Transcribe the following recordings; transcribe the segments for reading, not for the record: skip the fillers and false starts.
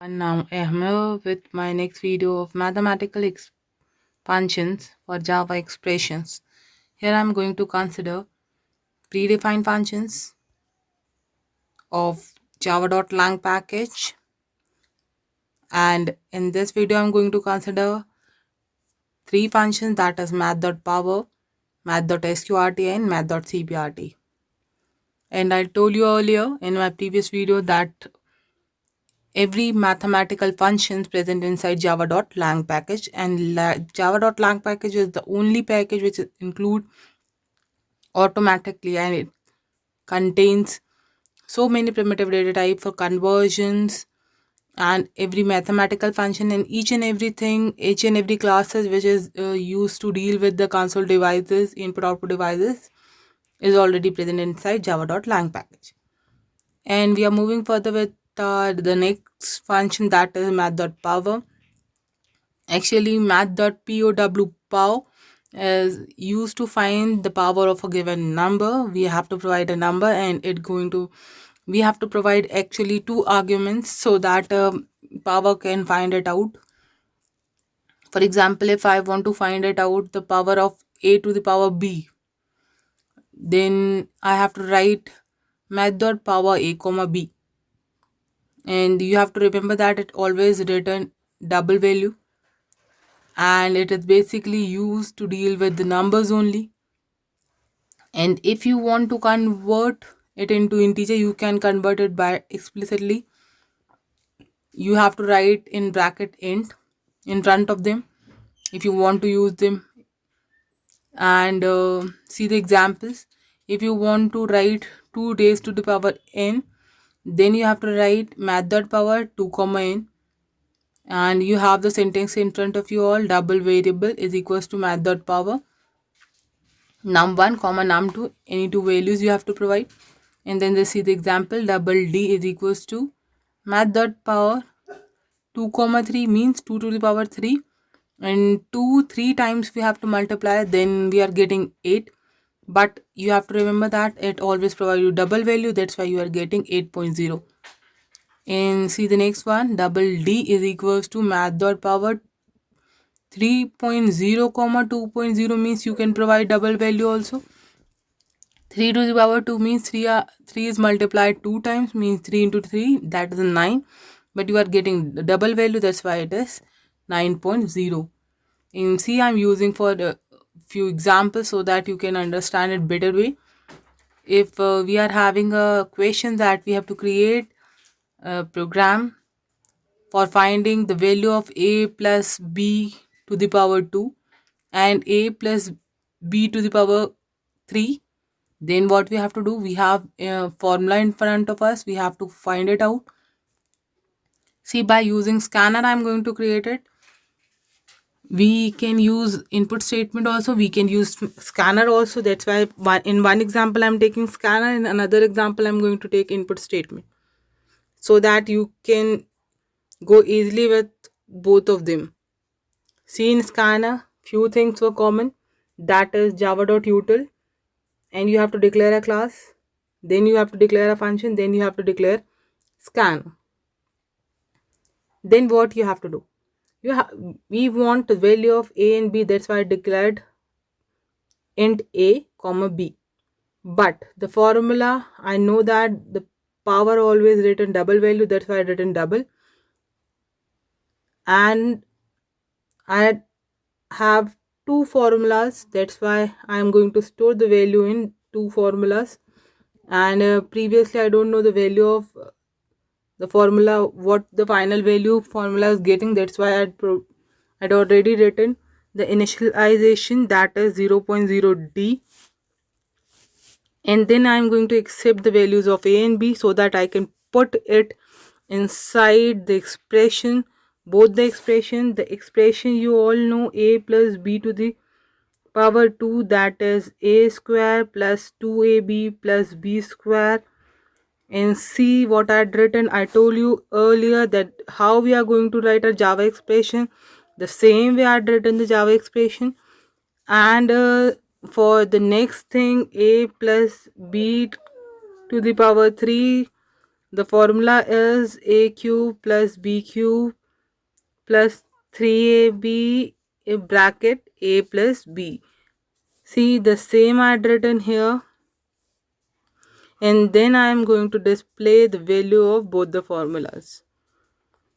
And now I am here with my next video of mathematical expansions for Java expressions. Here I am going to consider predefined functions of java.lang package, and in this video I am going to consider three functions, that is math.power, math.sqrt and math.cprt. And I told you earlier in my previous video that every mathematical functions present inside java.lang package, and java.lang package is the only package which include automatically, and it contains so many primitive data type for conversions and every mathematical function and each and every classes which is used to deal with the console devices, input output devices, is already present inside java.lang package. And we are moving further with the next function, that is math.power. Actually, math.pow is used to find the power of a given number. We have to provide a number, and we have to provide actually two arguments so that power can find it out. For example, if I want to find it out the power of a to the power b, then I have to write math.power a comma b, and you have to remember that it always return double value, and it is basically used to deal with the numbers only. And if you want to convert it into integer, you can convert it by explicitly. You have to write in bracket int in front of them if you want to use them. And see the examples. If you want to write 2 raised to the power n, then you have to write math.power 2 comma n, and you have the sentence in front of you all. Double variable is equals to math.power num1 comma num2, any two values you have to provide. And then they see the example, double d is equals to math.power 2 comma 3 means 2 to the power 3, and 2 3 times we have to multiply, then we are getting 8. But you have to remember that it always provides you double value, that's why you are getting 8.0. And see the next one, double d is equals to math.power 3.0 comma 2.0 means you can provide double value also. 3 to the power 2 means 3 is multiplied 2 times, means 3 into 3, that is 9. But you are getting the double value, that's why it is 9.0. In C, I'm using for a few examples so that you can understand it better way. If we are having a question that we have to create a program for finding the value of a plus b to the power 2 and a plus b to the power 3, then what we have to do, we have a formula in front of us, we have to find it out. See, by using scanner I'm going to create it. We can use input statement also, we can use scanner also, that's why in one example I'm taking scanner, in another example I'm going to take input statement, so that you can go easily with both of them. See, in scanner few things were common, that is java.util, and you have to declare a class, then you have to declare a function, then you have to declare scan. Then what you have to do, we want the value of a and b, that's why I declared int a comma b. But the formula, I know that the power always written double value, that's why I written double. And I have two formulas, that's why I am going to store the value in two formulas. And previously I don't know the value of the formula, what the final value formula is getting, that's why I'd already written the initialization, that is 0.0d, and then I'm going to accept the values of a and b so that I can put it inside the expression, both the expression you all know, a plus b to the power 2, that is a square plus 2ab plus b square. And see what I had written, I told you earlier that how we are going to write a Java expression, the same way I had written the Java expression. And for the next thing, a plus b to the power 3, The formula is a cube plus b cube plus 3ab bracket a plus b. See, the same I had written here, and then I am going to display the value of both the formulas.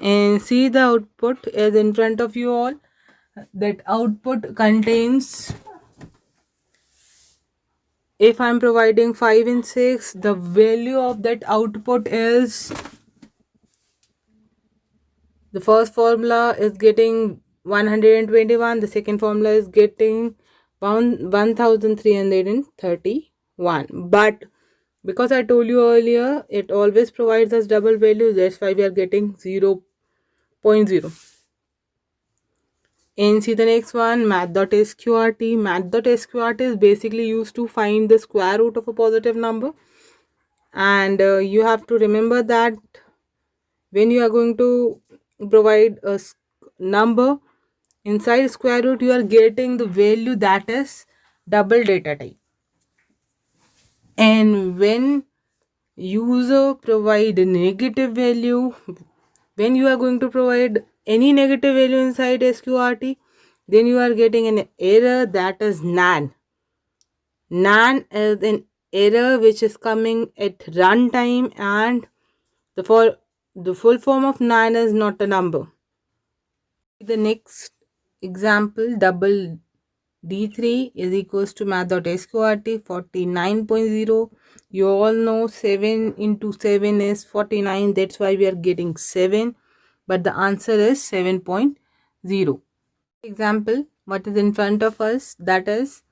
And see, the output is in front of you all. That output contains, if I'm providing 5 and 6, the value of that output is, the first formula is getting 121, the second formula is getting 1331. But because I told you earlier, it always provides us double values, that's why we are getting 0.0. And see the next one, math.sqrt. Math.sqrt is basically used to find the square root of a positive number. And you have to remember that when you are going to provide a number inside square root, you are getting the value that is double data type. And when user provide a negative value, when you are going to provide any negative value inside sqrt, then you are getting an error that is nan. Nan is an error which is coming at runtime, and the full form of nan is not a number. The next example, double D3 is equals to math.sqrt 49.0. You all know 7 into 7 is 49. That's why we are getting 7. But the answer is 7.0. Example, what is in front of us? That is,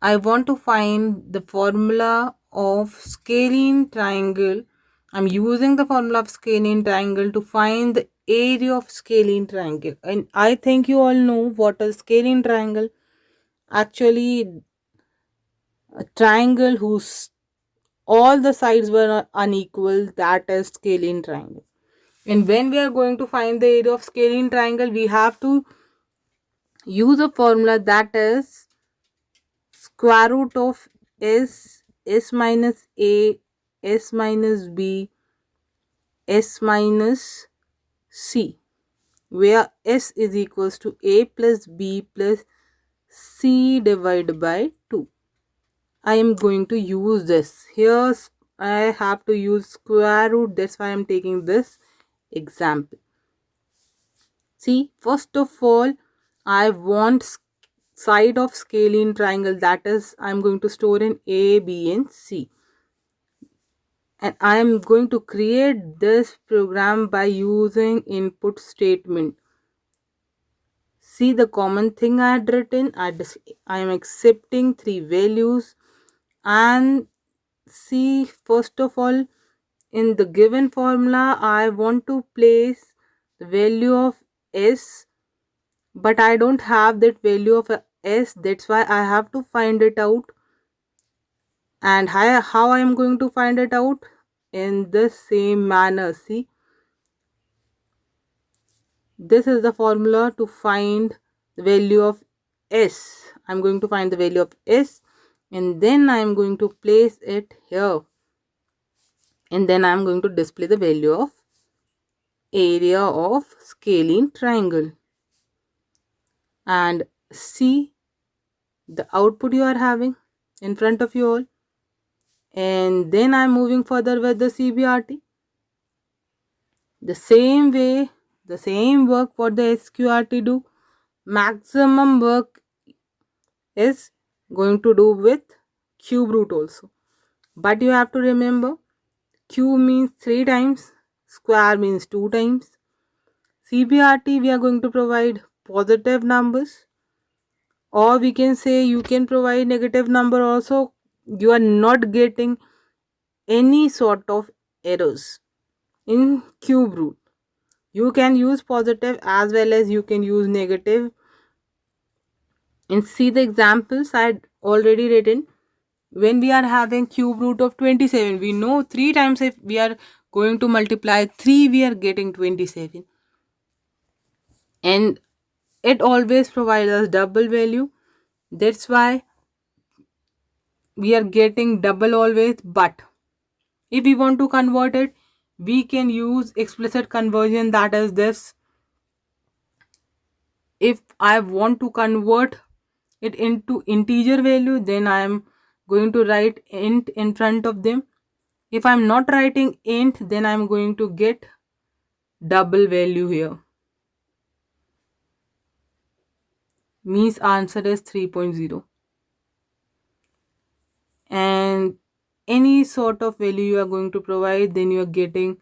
I want to find the formula of scalene triangle. I'm using the formula of scalene triangle to find the area of scalene triangle. And I think you all know what is scalene triangle. Actually, a triangle whose all the sides were unequal, that is scalene triangle. And when we are going to find the area of scalene triangle, we have to use a formula that is square root of s minus a, s minus b, s minus c, where s is equals to a plus b plus c divided by 2. I am going to use this. Here I have to use square root, that's why I am taking this example. See, first of all, I want side of scalene triangle, that is I am going to store in A, B and C. And I am going to create this program by using input statement. See the common thing I had written, I am accepting 3 values. And see, first of all, in the given formula, I want to place the value of s, but I don't have that value of s, that's why I have to find it out. And how I am going to find it out? In the same manner. See, this is the formula to find the value of s. I'm going to find the value of s, and then I'm going to place it here, and then I'm going to display the value of area of scalene triangle. And see the output you are having in front of you all. And then I'm moving further with the CBRT. The same way, the same work what the SQRT do, maximum work is going to do with cube root also. But you have to remember, cube means 3 times, square means 2 times. CBRT, we are going to provide positive numbers, or we can say you can provide negative number also. You are not getting any sort of errors in cube root. You can use positive as well as you can use negative. And see the examples I had already written. When we are having cube root of 27, we know 3 times if we are going to multiply 3, we are getting 27. And it always provides us double value. That's why we are getting double always. But If we want to convert it, we can use explicit conversion, that is this. If I want to convert it into integer value, then I am going to write int in front of them. If I'm not writing int, then I'm going to get double value here. Means answer is 3.0. And any sort of value you are going to provide, then you are getting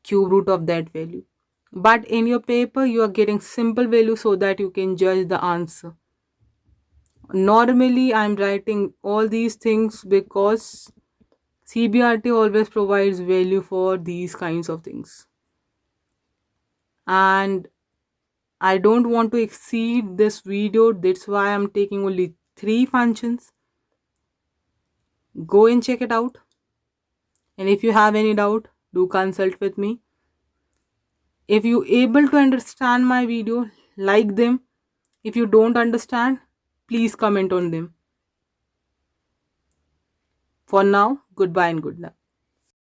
cube root of that value. But in your paper, you are getting simple value so that you can judge the answer. Normally, I'm writing all these things because CBRT always provides value for these kinds of things. And I don't want to exceed this video. That's why I'm taking only 3 functions. Go and check it out. And if you have any doubt, do consult with me. If you able to understand my video, like them. If you don't understand, please comment on them. For now, goodbye and good luck.